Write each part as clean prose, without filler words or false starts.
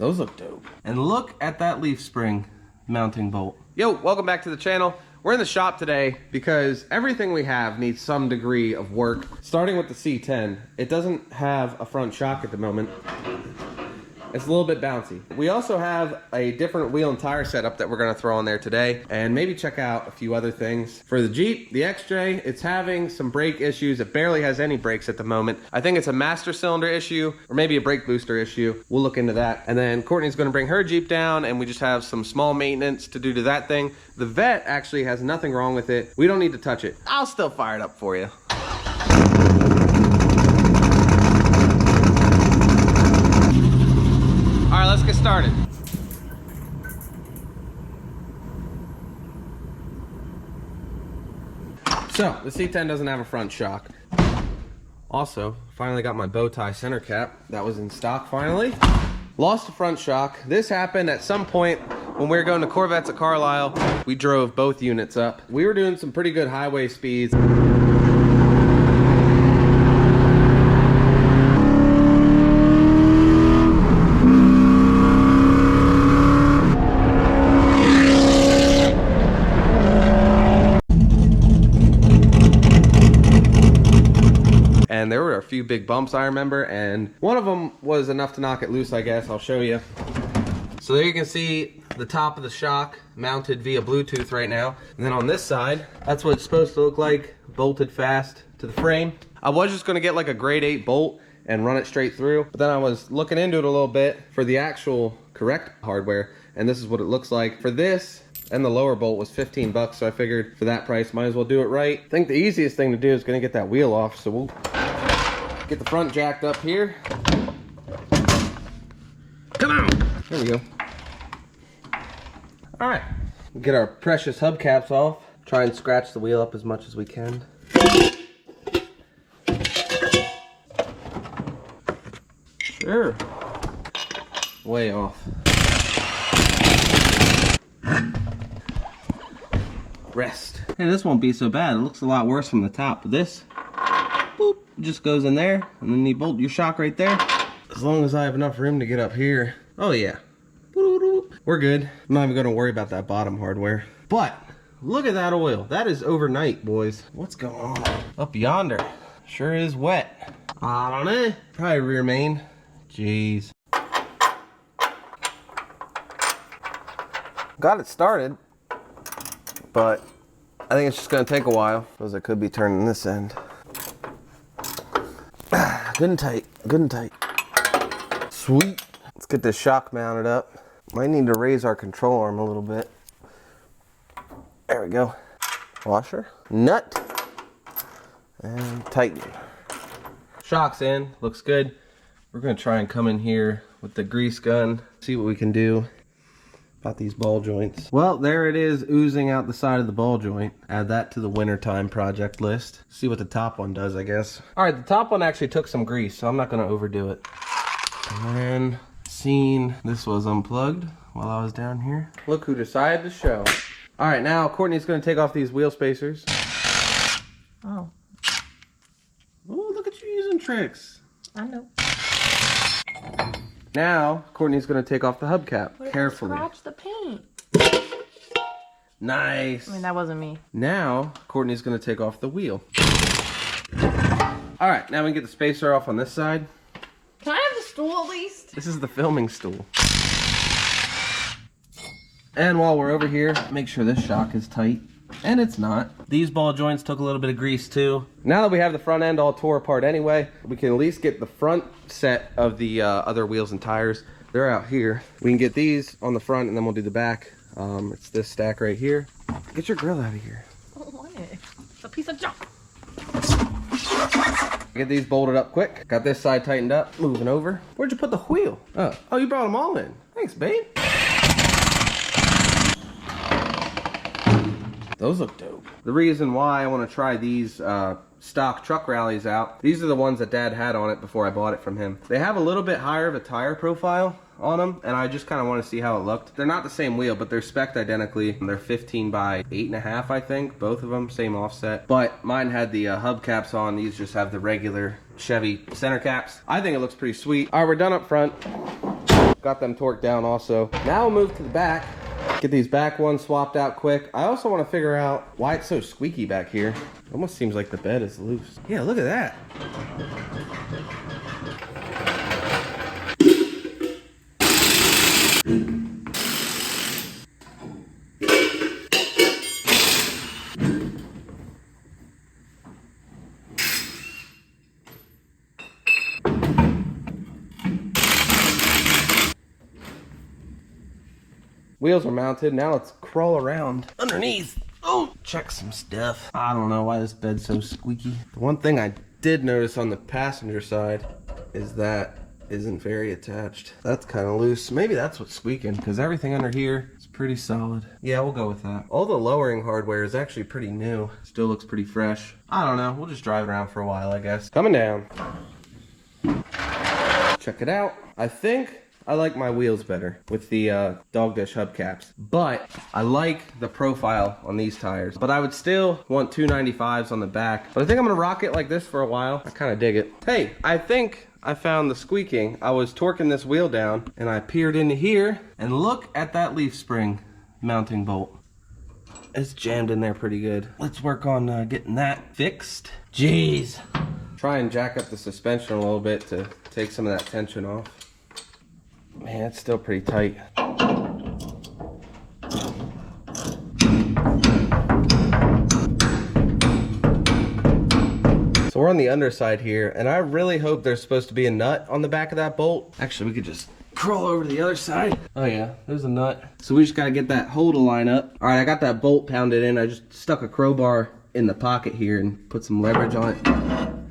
Those look dope. And look at that leaf spring mounting bolt. Yo, welcome back to the channel. We're in the shop today because everything we have needs some degree of work. Starting with the C10, it doesn't have a front shock at the moment. It's a little bit bouncy. We also have a different wheel and tire setup that we're gonna throw on there today, and maybe check out a few other things. For the Jeep, the XJ, it's having some brake issues. It barely has any brakes at the moment. I think it's a master cylinder issue, or maybe a brake booster issue. We'll look into that. And then Kourtney's gonna bring her Jeep down, and we just have some small maintenance to do to that thing. The Vet actually has nothing wrong with it. We don't need to touch it. I'll still fire it up for you. All right, let's get started. So, the C10 doesn't have a front shock. Also, finally got my bow tie center cap. That was in stock finally. Lost the front shock. This happened at some point when we were going to Corvettes at Carlisle. We drove both units up. We were doing some pretty good highway speeds. And there were a few big bumps I remember, and one of them was enough to knock it loose, I guess. I'll show you. So there you can see the top of the shock mounted via Bluetooth right now. And then on this side, that's what it's supposed to look like, bolted fast to the frame. I was just gonna get like a grade 8 bolt and run it straight through, but then I was looking into it a little bit for the actual correct hardware, and this is what it looks like. For this, and the lower bolt was 15 bucks, so I figured for that price, might as well do it right. I think the easiest thing to do is gonna get that wheel off, so we'll get the front jacked up here. Come on! There we go. All right, get our precious hubcaps off. Try and scratch the wheel up as much as we can. Sure. Way off. Rest. Hey, this won't be so bad. It looks a lot worse from the top. But this, boop, just goes in there, and then you bolt your shock right there. As long as I have enough room to get up here. Oh yeah. We're good. I'm not even gonna worry about that bottom hardware. But look at that oil. That is overnight, boys. What's going on up yonder? Sure is wet. I don't know. Probably rear main. Jeez. Got it started, but I think it's just gonna take a while, because I could be turning this end. Good and tight, good and tight. Sweet. Let's get this shock mounted up. Might need to raise our control arm a little bit. There we go. Washer, nut, and tighten. Shock's in, looks good. We're gonna try and come in here with the grease gun, see what we can do about these ball joints. Well, there it is, oozing out the side of the ball joint. Add that to the wintertime project list. See what the top one does, I guess. All right, the top one actually took some grease, so I'm not gonna overdo it. And then, seen this was unplugged while I was down here. Look who decided to show. All right, now Kourtney's gonna take off these wheel spacers. Oh. Oh, look at you using tricks. I know. Now, Kourtney's gonna take off the hubcap carefully. Scratch the paint. Nice. I mean, that wasn't me. Now, Kourtney's gonna take off the wheel. All right, now we can get the spacer off on this side. Can I have the stool at least? This is the filming stool. And while we're over here, make sure this shock is tight. And it's not. These ball joints took a little bit of grease too. Now that we have the front end all tore apart anyway, we can at least get the front set of the other wheels and tires. They're out here. We can get these on the front and then we'll do the back. It's this stack right here. Get your grill out of here. I don't want it. It's a piece of junk. Get these bolted up quick. Got this side tightened up. Moving over. Where'd you put the wheel? Oh, you brought them all in. Thanks, babe. Those look dope. The reason why I want to try these stock truck rallies out, these are the ones that Dad had on it before I bought it from him. They have a little bit higher of a tire profile on them, and I just kind of want to see how it looked. They're not the same wheel, but they're spec'd identically. They're 15 by 8.5, I think, both of them, same offset. But mine had the hubcaps on. These just have the regular Chevy center caps. I think it looks pretty sweet. All right, we're done up front. Got them torqued down also. Now we'll move to the back. Get these back ones swapped out quick. I also want to figure out why it's so squeaky back here. It almost seems like the bed is loose. Yeah, look at that. Wheels are mounted. Now let's crawl around underneath. Oh, check some stuff. I don't know why this bed's so squeaky. The one thing I did notice on the passenger side is that isn't very attached. That's kind of loose. Maybe that's what's squeaking because everything under here is pretty solid. Yeah, we'll go with that. All the lowering hardware is actually pretty new. Still looks pretty fresh. I don't know. We'll just drive around for a while, I guess. Coming down. Check it out. I think I like my wheels better with the dog dish hubcaps, but I like the profile on these tires. But I would still want 295s on the back. But I think I'm gonna rock it like this for a while. I kind of dig it. Hey, I think I found the squeaking. I was torquing this wheel down and I peered into here and look at that leaf spring mounting bolt. It's jammed in there pretty good. Let's work on getting that fixed. Jeez. Try and jack up the suspension a little bit to take some of that tension off. Man, it's still pretty tight. So we're on the underside here, and I really hope there's supposed to be a nut on the back of that bolt. Actually, we could just crawl over to the other side. Oh yeah, there's a nut. So we just gotta get that hole to line up. All right, I got that bolt pounded in. I just stuck a crowbar in the pocket here and put some leverage on it.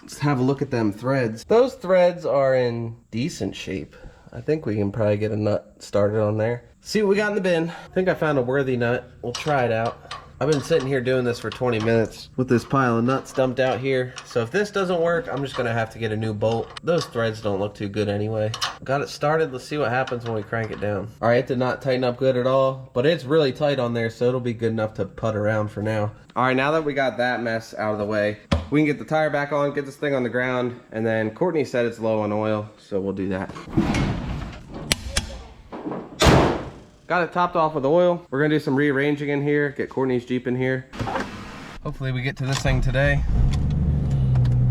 Let's have a look at them threads. Those threads are in decent shape. I think we can probably get a nut started on there. See what we got in the bin. I think I found a worthy nut. We'll try it out. I've been sitting here doing this for 20 minutes with this pile of nuts dumped out here. So if this doesn't work, I'm just gonna have to get a new bolt. Those threads don't look too good anyway. Got it started. Let's see what happens when we crank it down. All right, it did not tighten up good at all, but it's really tight on there, so it'll be good enough to putt around for now. All right, now that we got that mess out of the way, we can get the tire back on, get this thing on the ground, and then Kourtney said it's low on oil, so we'll do that. Got it topped off with oil. We're gonna do some rearranging in here, get Kourtney's Jeep in here. Hopefully we get to this thing today.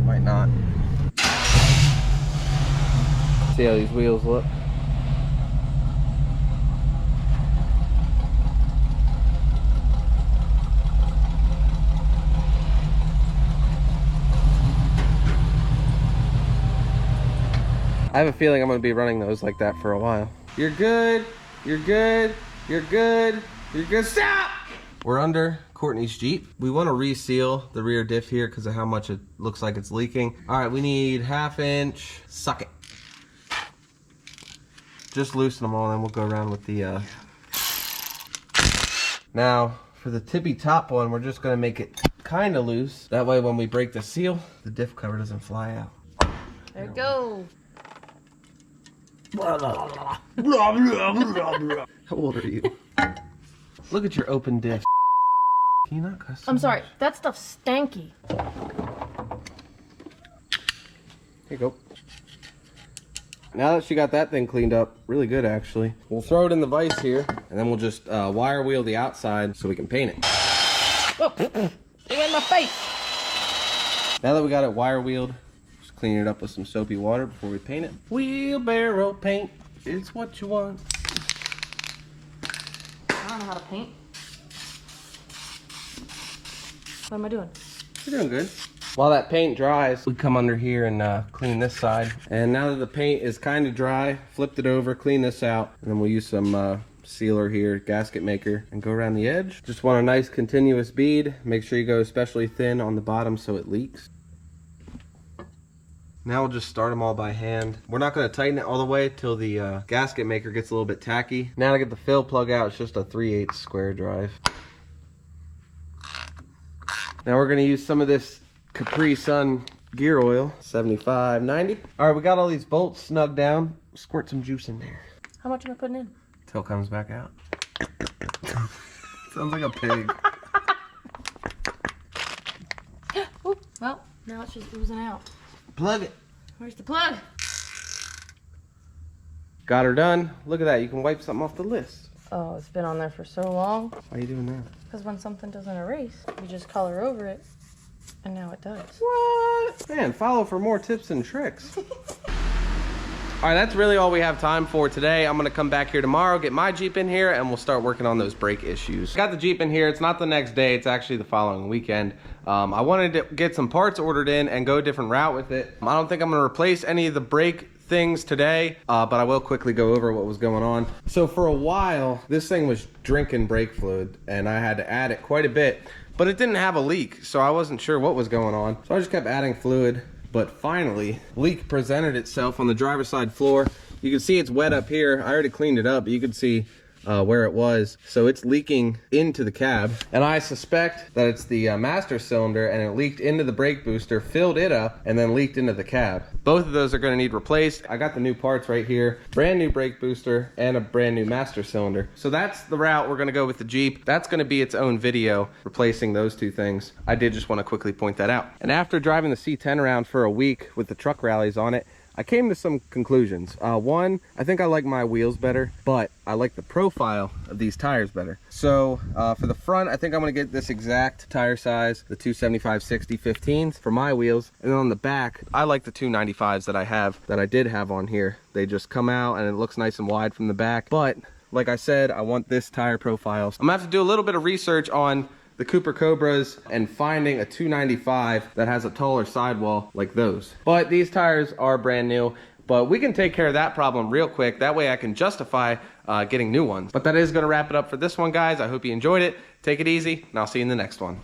Might not. See how these wheels look. I have a feeling I'm gonna be running those like that for a while. You're good. You're good, you're good, you're good, stop! We're under Kourtney's Jeep. We want to reseal the rear diff here because of how much it looks like it's leaking. All right, we need 1/2 inch socket. Just loosen them all and we'll go around with the... Now, for the tippy top one, we're just gonna make it kind of loose. That way when we break the seal, the diff cover doesn't fly out. There it goes. How old are you? Look at your open diff. Can you not cuss? I'm sorry, that stuff's stanky. Here you go. Now that she got that thing cleaned up, really good actually. We'll throw it in the vise here, and then we'll just wire wheel the outside so we can paint it. Whoa, stay in my face. Now that we got it wire wheeled, just clean it up with some soapy water before we paint it. Wheelbarrow paint, it's what you want. I don't know how to paint. What am I doing? You're doing good. While that paint dries, we come under here and clean this side. And now that the paint is kind of dry, flipped it over, clean this out, and then we'll use some sealer here, gasket maker, and go around the edge. Just want a nice continuous bead. Make sure you go especially thin on the bottom so it leaks. Now we'll just start them all by hand. We're not going to tighten it all the way till the gasket maker gets a little bit tacky. Now to get the fill plug out, it's just a 3/8 square drive. Now we're going to use some of this Capri Sun gear oil, 75, 90. All right, we got all these bolts snugged down. Squirt some juice in there. How much am I putting in? Till it comes back out. Sounds like a pig. Oop, well, now it's just oozing out. Plug it. Where's the plug? Got her done. Look at that, you can wipe something off the list. Oh, it's been on there for so long. Why are you doing that? Because when something doesn't erase, you just color over it, and now it does. What? Man, follow for more tips and tricks. All right, that's really all we have time for today. I'm gonna come back here tomorrow, get my Jeep in here, and we'll start working on those brake issues. Got the Jeep in here. It's not the next day, it's actually the following weekend. I wanted to get some parts ordered in and go a different route with it. I don't think I'm gonna replace any of the brake things today, but I will quickly go over what was going on. So for a while, this thing was drinking brake fluid, and I had to add it quite a bit, but it didn't have a leak, so I wasn't sure what was going on. So I just kept adding fluid. But finally, leak presented itself on the driver's side floor. You can see it's wet up here. I already cleaned it up, but you can see where it was. So it's leaking into the cab. And I suspect that it's the master cylinder, and it leaked into the brake booster, filled it up, and then leaked into the cab. Both of those are gonna need replaced. I got the new parts right here. Brand new brake booster and a brand new master cylinder. So that's the route we're gonna go with the Jeep. That's gonna be its own video, replacing those two things. I did just wanna quickly point that out. And after driving the C10 around for a week with the truck rallies on it, I came to some conclusions. One, I think I like my wheels better, but I like the profile of these tires better. So for the front, I think I'm gonna get this exact tire size, the 275/60 15s for my wheels. And then on the back, I like the 295s that I did have on here. They just come out and it looks nice and wide from the back. But like I said, I want this tire profile. I'm gonna have to do a little bit of research on the Cooper Cobras and finding a 295 that has a taller sidewall like those. But these tires are brand new, but we can take care of that problem real quick. That way I can justify getting new ones. But that is gonna wrap it up for this one, guys. I hope you enjoyed it. Take it easy, and I'll see you in the next one.